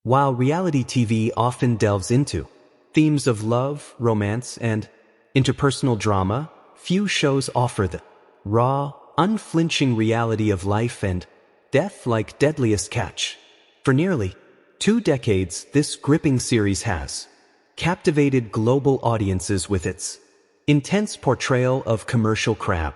While reality TV often delves into themes of love, romance, and interpersonal drama, few shows offer the raw, unflinching reality of life and death like Deadliest Catch. For nearly 2 decades, this gripping series has captivated global audiences with its intense portrayal of commercial crab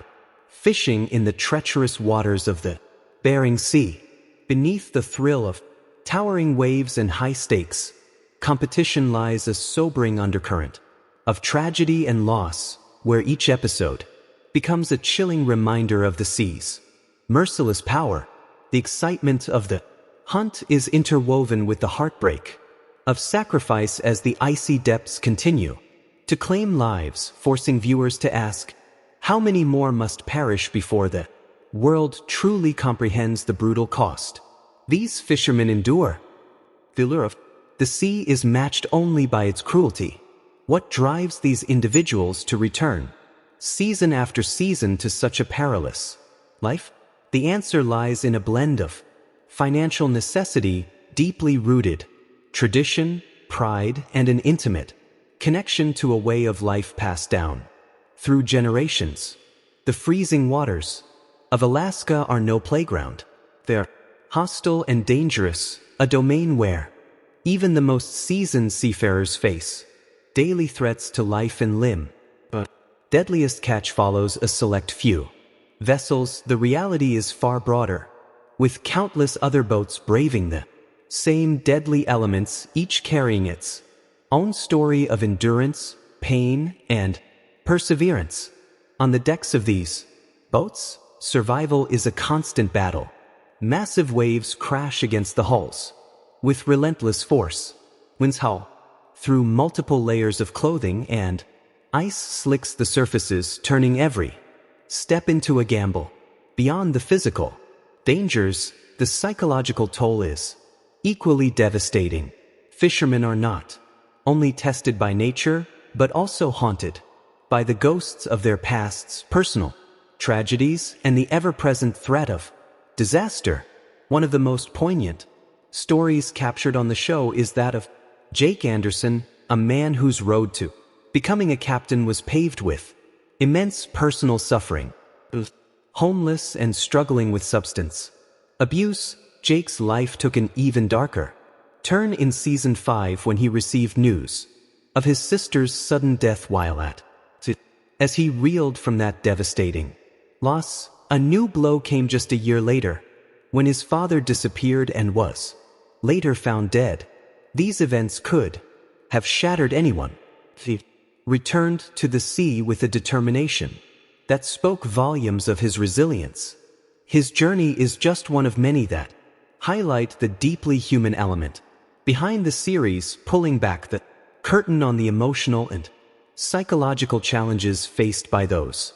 fishing in the treacherous waters of the Bering Sea. Beneath the thrill of towering waves and high stakes competition lies a sobering undercurrent of tragedy and loss, where each episode becomes a chilling reminder of the sea's merciless power. The excitement of the hunt is interwoven with the heartbreak of sacrifice as the icy depths continue to claim lives, forcing viewers to ask, how many more must perish before the world truly comprehends the brutal cost these fishermen endure? The lure of the sea is matched only by its cruelty. What drives these individuals to return season after season to such a perilous life? The answer lies in a blend of financial necessity, deeply rooted tradition, pride, and an intimate connection to a way of life passed down through generations. The freezing waters of Alaska are no playground. They're hostile and dangerous, a domain where even the most seasoned seafarers face daily threats to life and limb. But Deadliest Catch follows a select few vessels. The reality is far broader, with countless other boats braving the same deadly elements, each carrying its own story of endurance, pain, and perseverance. On the decks of these boats, survival is a constant battle. Massive waves crash against the hulls with relentless force. Winds howl through multiple layers of clothing, and ice slicks the surfaces, turning every step into a gamble. Beyond the physical dangers, the psychological toll is equally devastating. Fishermen are not only tested by nature, but also haunted by the ghosts of their past's personal tragedies and the ever-present threat of disaster. One of the most poignant stories captured on the show is that of Jake Anderson, a man whose road to becoming a captain was paved with immense personal suffering. Homeless and struggling with substance abuse, Jake's life took an even darker turn in season 5 when he received news of his sister's sudden death while at sea. As he reeled from that devastating loss, a new blow came just a year later, when his father disappeared and was later found dead. These events could have shattered anyone. He returned to the sea with a determination that spoke volumes of his resilience. His journey is just one of many that highlight the deeply human element behind the series, pulling back the curtain on the emotional and psychological challenges faced by those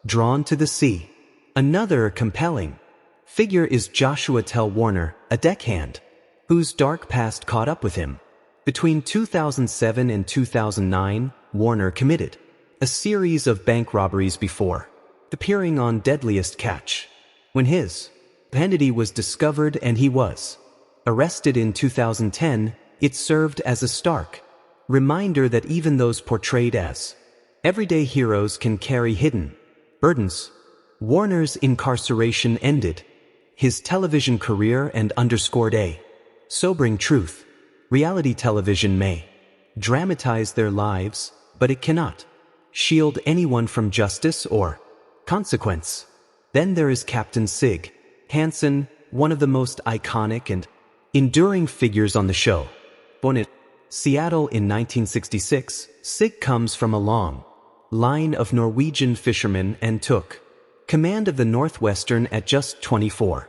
drawn to the sea. Another compelling figure is Joshua Tell Warner, a deckhand whose dark past caught up with him. Between 2007 and 2009, Warner committed a series of bank robberies before appearing on Deadliest Catch. When his identity was discovered and he was arrested in 2010, it served as a stark reminder that even those portrayed as everyday heroes can carry hidden burdens. Warner's incarceration ended his television career and underscored a sobering truth. Reality television may dramatize their lives, but it cannot shield anyone from justice or consequence. Then there is Captain Sig Hansen, one of the most iconic and enduring figures on the show. Born in Seattle in 1966, Sig comes from a long line of Norwegian fishermen and took command of the Northwestern at just 24.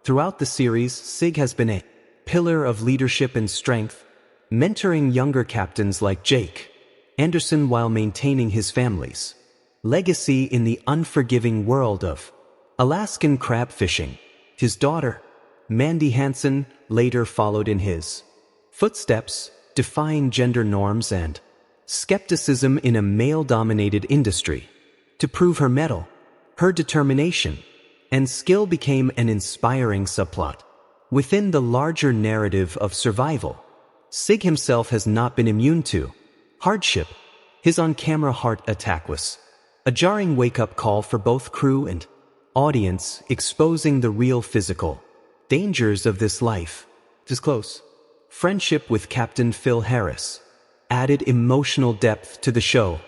Throughout the series, Sig has been a pillar of leadership and strength, mentoring younger captains like Jake Anderson while maintaining his family's legacy in the unforgiving world of Alaskan crab fishing. His daughter, Mandy Hansen, later followed in his footsteps, defying gender norms and skepticism in a male-dominated industry. To prove her mettle, her determination and skill became an inspiring subplot within the larger narrative of survival. Sig himself has not been immune to hardship. His on-camera heart attack was a jarring wake-up call for both crew and audience, exposing the real physical dangers of this life. His close friendship with Captain Phil Harris added emotional depth to the show,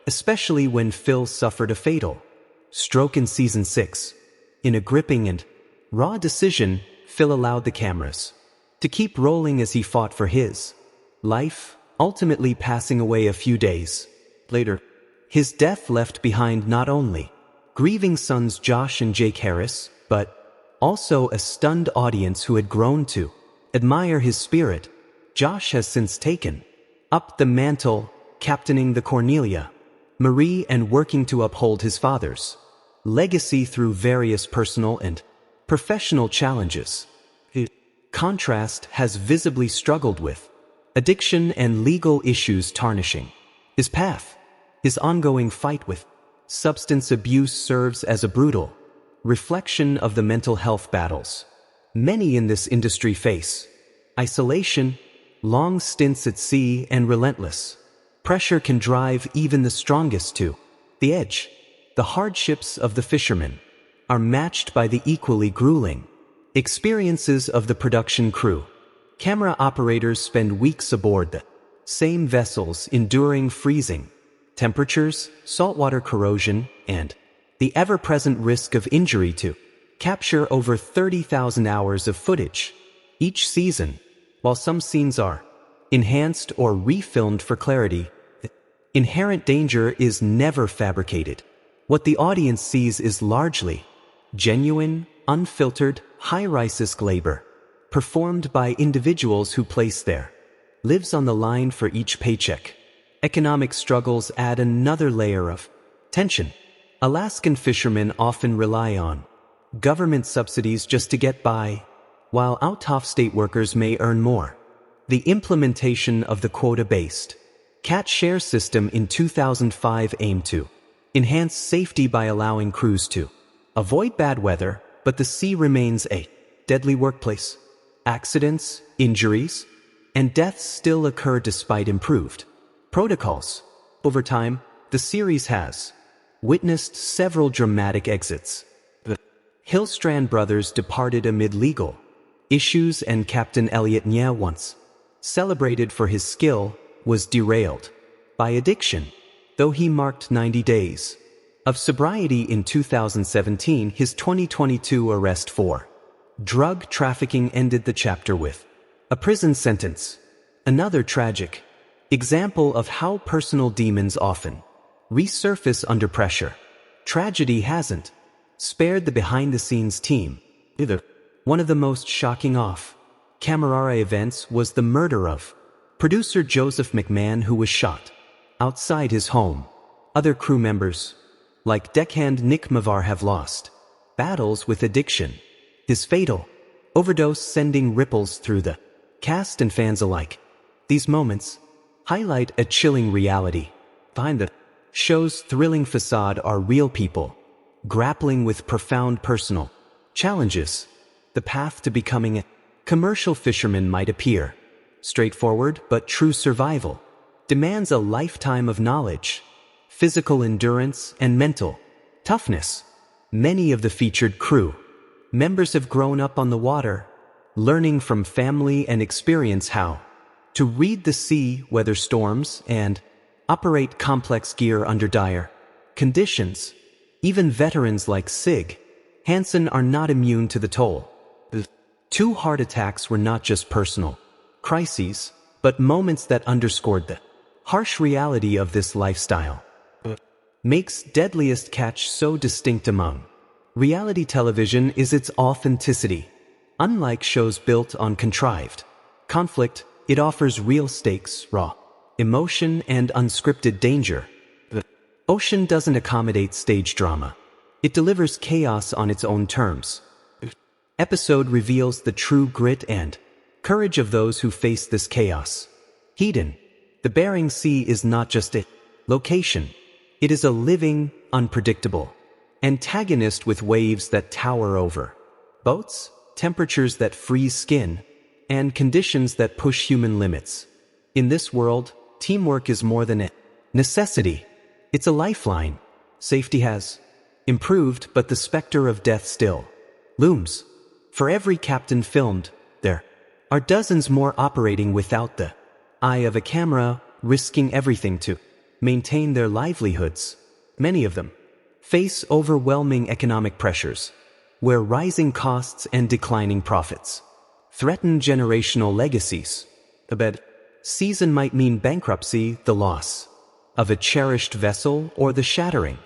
especially when Phil suffered a fatal stroke in Season 6. In a gripping and raw decision, Phil allowed the cameras to keep rolling as he fought for his life, ultimately passing away a few days later. His death left behind not only grieving sons Josh and Jake Harris, but also a stunned audience who had grown to admire his spirit. Josh has since taken up the mantle, captaining the Cornelia Marie and working to uphold his father's legacy through various personal and professional challenges. The contrast has visibly struggled with addiction and legal issues tarnishing his path. His ongoing fight with substance abuse serves as a brutal reflection of the mental health battles many in this industry face. Isolation, long stints at sea, and relentless pressure can drive even the strongest to the edge. The hardships of the fishermen are matched by the equally grueling experiences of the production crew. Camera operators spend weeks aboard the same vessels, enduring freezing temperatures, saltwater corrosion, and the ever-present risk of injury to capture over 30,000 hours of footage each season. While some scenes are enhanced or refilmed for clarity, the inherent danger is never fabricated. What the audience sees is largely genuine, unfiltered, high-risk labor performed by individuals who place their lives on the line for each paycheck. Economic struggles add another layer of tension. Alaskan fishermen often rely on government subsidies just to get by, while out-of-state workers may earn more. The implementation of the quota-based catch share system in 2005 aimed to enhance safety by allowing crews to avoid bad weather, but the sea remains a deadly workplace. Accidents, injuries, and deaths still occur despite improved protocols. Over time, the series has witnessed several dramatic exits. The Hillstrand brothers departed amid legal issues, and Captain Elliot Nye, once celebrated for his skill, was derailed by addiction. Though he marked 90 days of sobriety in 2017, his 2022 arrest for drug trafficking ended the chapter with a prison sentence. Another tragic example of how personal demons often resurface under pressure. Tragedy hasn't spared the behind-the-scenes team either. One of the most shocking off-camera events was the murder of producer Joseph McMahon, who was shot outside his home. Other crew members, like deckhand Nick Mavar, have lost battles with addiction. His fatal overdose sending ripples through the cast and fans alike. These moments highlight a chilling reality. Behind the show's thrilling facade are real people grappling with profound personal challenges. The path to becoming a commercial fisherman might appear straightforward, but true survival demands a lifetime of knowledge, physical endurance, and mental toughness. Many of the featured crew members have grown up on the water, learning from family and experience how to read the sea, weather storms, and operate complex gear under dire conditions. Even veterans like Sig Hansen are not immune to the toll. The 2 heart attacks were not just personal crises, but moments that underscored the harsh reality of this lifestyle. Makes Deadliest Catch so distinct among reality television is its authenticity. Unlike shows built on contrived conflict, it offers real stakes, raw emotion, and unscripted danger. The ocean doesn't accommodate stage drama. It delivers chaos on its own terms. Episode reveals the true grit and courage of those who face this chaos. Hidden. The Bering Sea is not just a location. It is a living, unpredictable antagonist with waves that tower over boats, temperatures that freeze skin, and conditions that push human limits. In this world, teamwork is more than a necessity. It's a lifeline. Safety has improved, but the specter of death still looms. For every captain filmed, there are dozens more operating without the eye of a camera, risking everything to maintain their livelihoods. Many of them face overwhelming economic pressures, where rising costs and declining profits threaten generational legacies. A bad season might mean bankruptcy, the loss of a cherished vessel, or the shattering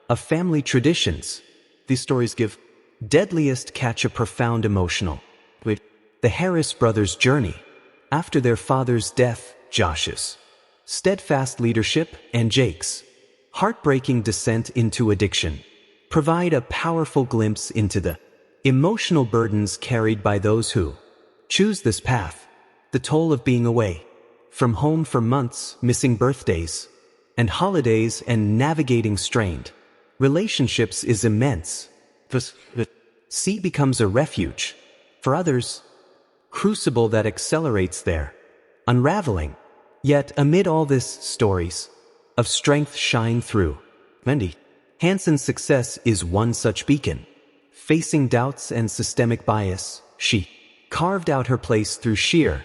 of family traditions. These stories give Deadliest Catch a profound emotional with the Harris brothers' journey after their father's death, Josh's steadfast leadership, and Jake's heartbreaking descent into addiction provide a powerful glimpse into the emotional burdens carried by those who choose this path. The toll of being away from home for months, missing birthdays and holidays, and navigating strained relationships is immense. The sea becomes a refuge. For others, crucible that accelerates their unraveling. Yet amid all this, stories of strength shine through. Wendy Hansen's success is one such beacon. Facing doubts and systemic bias, she carved out her place through sheer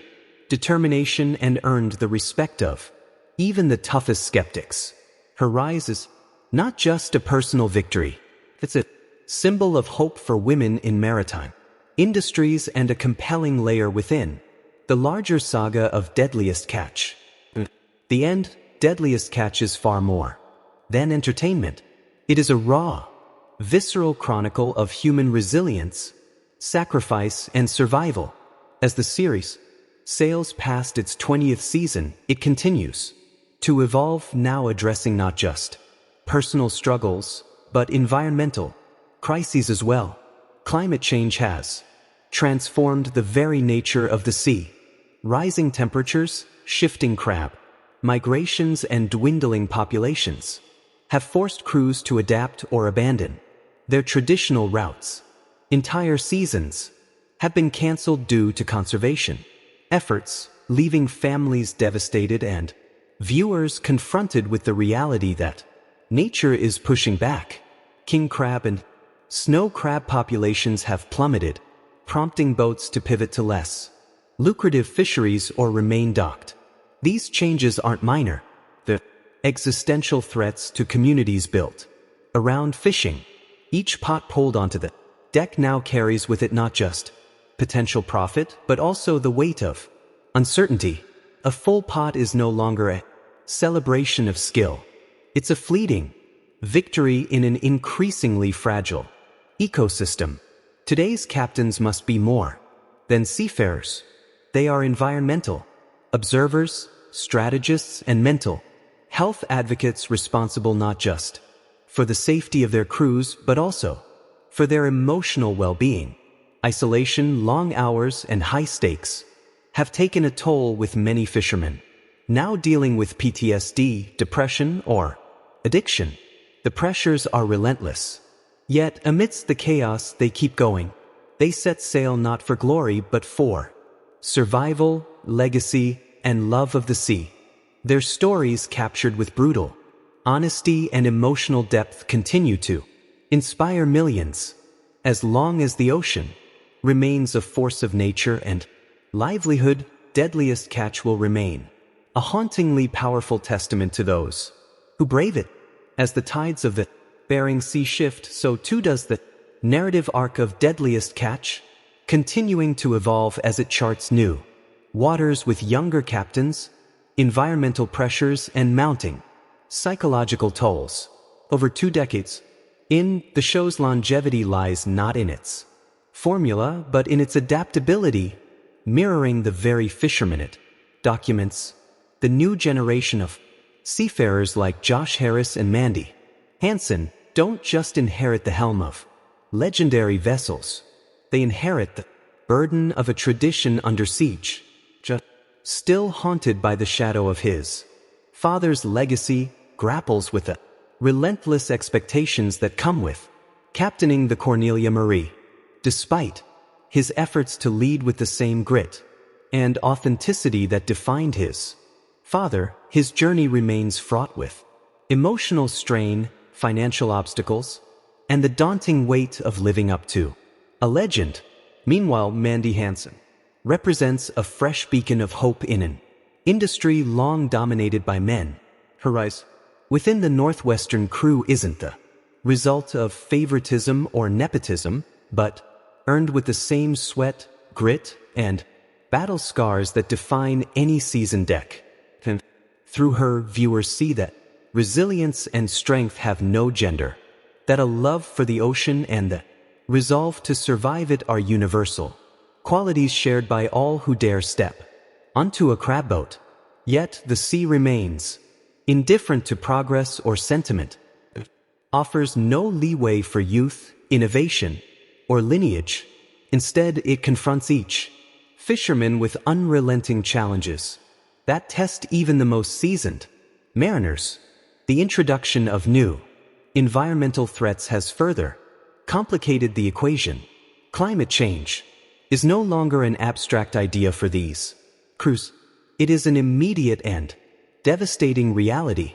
determination and earned the respect of even the toughest skeptics. Her rise is not just a personal victory. It's a symbol of hope for women in maritime industries and a compelling layer within the larger saga of Deadliest Catch. The end, Deadliest Catch, is far more than entertainment. It is a raw, visceral chronicle of human resilience, sacrifice, and survival. As the series sails past its 20th season, it continues to evolve, now addressing not just personal struggles, but environmental crises as well. Climate change has transformed the very nature of the sea. Rising temperatures, shifting crab migrations, and dwindling populations have forced crews to adapt or abandon their traditional routes. Entire seasons have been canceled due to conservation efforts, leaving families devastated and viewers confronted with the reality that nature is pushing back. King crab and snow crab populations have plummeted, prompting boats to pivot to less lucrative fisheries or remain docked. These changes aren't minor. They're existential threats to communities built around fishing. Each pot pulled onto the deck now carries with it not just potential profit, but also the weight of uncertainty. A full pot is no longer a celebration of skill. It's a fleeting victory in an increasingly fragile ecosystem. Today's captains must be more than seafarers. They are environmental observers, strategists, and mental health advocates responsible not just for the safety of their crews, but also for their emotional well-being. Isolation, long hours, and high stakes have taken a toll, with many fishermen now dealing with PTSD, depression, or addiction. The pressures are relentless. Yet, amidst the chaos, they keep going. They set sail not for glory, but for survival, legacy, and love of the sea. Their stories, captured with brutal honesty and emotional depth, continue to inspire millions. As long as the ocean remains a force of nature and livelihood, Deadliest Catch will remain a hauntingly powerful testament to those who brave it. As the tides of the Bering Sea shift, so too does the narrative arc of Deadliest Catch, continuing to evolve as it charts new waters with younger captains, environmental pressures, and mounting psychological tolls. Over 2 decades, the show's longevity lies not in its formula, but in its adaptability, mirroring the very fishermen it documents. The new generation of seafarers like Josh Harris and Mandy Hansen don't just inherit the helm of legendary vessels. They inherit the burden of a tradition under siege, still haunted by the shadow of his father's legacy, grapples with the relentless expectations that come with captaining the Cornelia Marie. Despite his efforts to lead with the same grit and authenticity that defined his father, his journey remains fraught with emotional strain, financial obstacles, and the daunting weight of living up to a legend. Meanwhile, Mandy Hansen represents a fresh beacon of hope in an industry long dominated by men. Her rise within the Northwestern crew isn't the result of favoritism or nepotism, but earned with the same sweat, grit, and battle scars that define any seasoned deck. And through her, viewers see that resilience and strength have no gender, that a love for the ocean and the resolve to survive it are universal, qualities shared by all who dare step onto a crab boat. Yet the sea remains indifferent to progress or sentiment, offers no leeway for youth, innovation, or lineage. Instead, it confronts each fisherman with unrelenting challenges that test even the most seasoned mariners. The introduction of new environmental threats has further complicated the equation. Climate change is no longer an abstract idea for these crews. It is an immediate and devastating reality.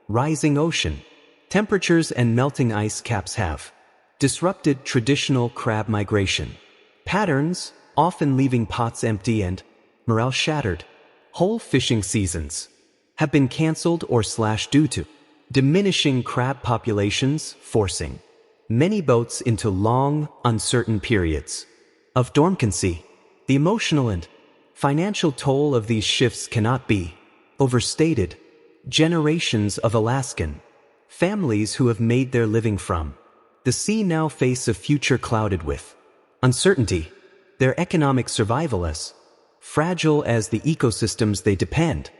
Rising ocean temperatures and melting ice caps have disrupted traditional crab migration patterns, often leaving pots empty and morale shattered. Whole fishing seasons have been canceled or slashed due to diminishing crab populations, forcing many boats into long, uncertain periods of dormancy. The emotional and financial toll of these shifts cannot be overstated. Generations of Alaskan families who have made their living from the sea now face a future clouded with uncertainty, their economic survival as fragile as the ecosystems they depend.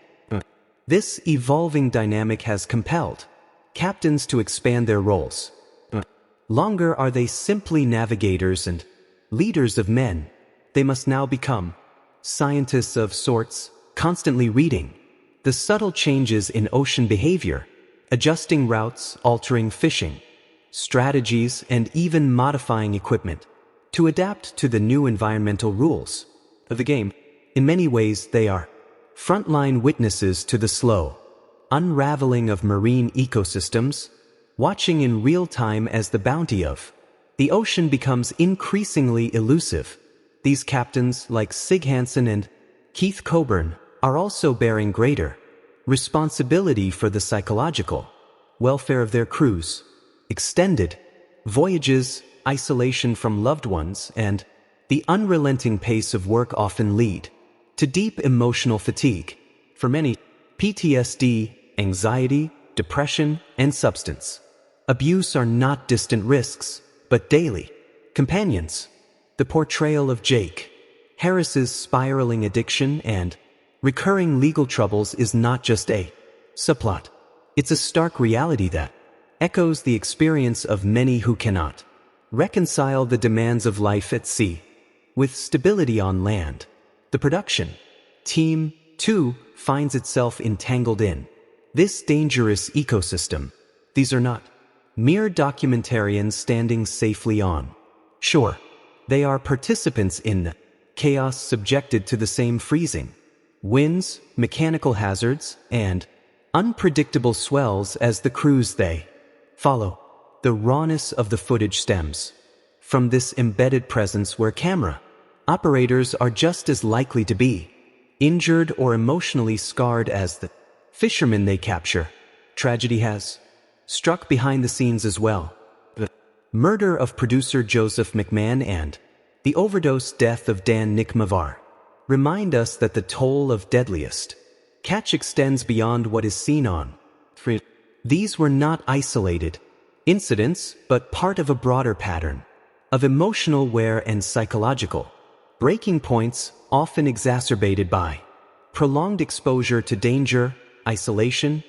This evolving dynamic has compelled captains to expand their roles. Longer are they simply navigators and leaders of men. They must now become scientists of sorts, constantly reading the subtle changes in ocean behavior, adjusting routes, altering fishing strategies, and even modifying equipment to adapt to the new environmental rules of the game. In many ways, they are frontline witnesses to the slow unraveling of marine ecosystems, watching in real time as the bounty of the ocean becomes increasingly elusive. These captains, like Sig Hansen and Keith Coburn, are also bearing greater responsibility for the psychological welfare of their crews. Extended voyages, isolation from loved ones, and the unrelenting pace of work often lead to deep emotional fatigue. For many, PTSD, anxiety, depression, and substance abuse are not distant risks, but daily companions. The portrayal of Jake Harris's spiraling addiction and recurring legal troubles is not just a subplot. It's a stark reality that echoes the experience of many who cannot reconcile the demands of life at sea with stability on land. The production team, too, finds itself entangled in this dangerous ecosystem. These are not mere documentarians standing safely on shore. They are participants in the chaos, subjected to the same freezing winds, mechanical hazards, and unpredictable swells as the crews they follow. The rawness of the footage stems from this embedded presence where camera operators are just as likely to be injured or emotionally scarred as the fishermen they capture. Tragedy has struck behind the scenes as well. The murder of producer Joseph McMahon and the overdose death of Dan Nick Mavar remind us that the toll of Deadliest Catch extends beyond what is seen on screen. These were not isolated incidents, but part of a broader pattern of emotional wear and psychological breaking points, often exacerbated by prolonged exposure to danger, isolation,